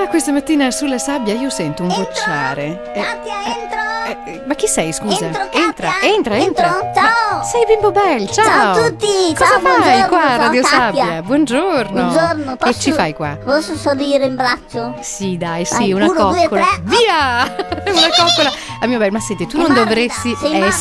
Questa mattina sulla sabbia io sento un gocciare. Katia, entro! Ma chi sei, scusa? Entra. Ciao! Sei Bimbo Bell, ciao! Ciao a tutti! Cosa fai qua a Radio Katia. Sabbia? Buongiorno! Buongiorno, Che ci fai qua? Posso salire in braccio? Sì, dai, sì, Vai, una 1, 2, coccola. 3. Via! Una coccola. Amico Bell, ma senti, tu Sei non marrida, dovresti sei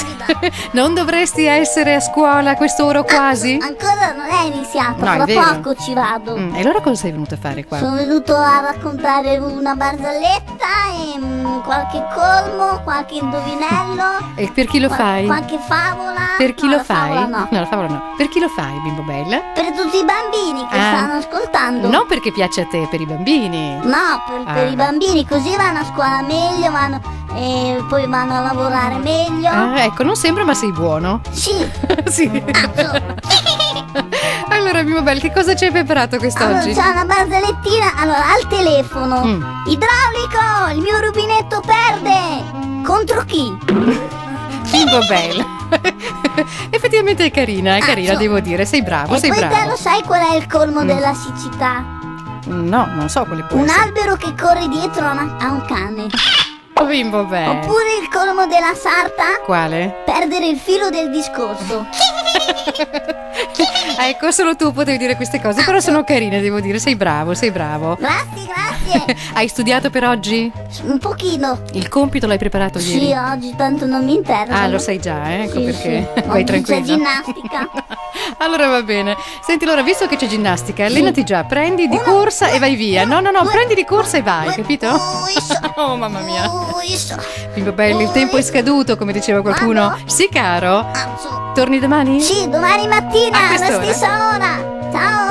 non dovresti essere a scuola a quest'ora quasi? Ancora non è iniziato, No, è fra vero. poco ci vado. E allora cosa sei venuta a fare qua? Sono venuto a raccontare una barzelletta e qualche colmo, qualche indovinello. E per chi lo fai? Qualche favola. Per chi No, lo la fai? favola no. No, la favola no. Per chi lo fai, Bimbo Bell? Per tutti i bambini che stanno ascoltando. Non perché piace a te, per i bambini. No, per i bambini, così vanno a scuola meglio, e poi vanno a lavorare meglio. Ecco, non sembra, ma sei buono. Sì. Sì. Allora, Bimbo Bell, che cosa ci hai preparato quest'oggi? Allora, c'è una barzellettina. Allora, al telefono. Idraulico, il mio rubinetto perde. Contro chi? Bimbo Bell. Effettivamente è carina, devo dire. Sei bravo, sei poi bravo. te lo sai qual è il colmo della siccità? No, non so quale può Un essere. albero che corre dietro a un cane. Bimbo Bell. Oppure il colmo della sarta? Quale? Perdere il filo del discorso. Ecco, solo tu potevi dire queste cose, però sono carine, devo dire. Sei bravo, sei bravo. Grazie. Hai studiato per oggi? Un pochino. Il compito l'hai preparato ieri? Sì, oggi tanto non mi interessa. Ah, lo sai già, ecco Sì, perché. sì. Vai Oggi tranquillo. c'è ginnastica. Allora va bene. Senti, allora, visto che c'è ginnastica, allenati già, prendi di corsa e vai via. No, prendi di corsa e vai, capito? Oh, mamma mia. Bimbo Bell, il tempo è scaduto, come diceva qualcuno. Vado? Sì, caro. Torni domani? Sì, domani mattina A alla quest'ora? stessa ora. Ciao.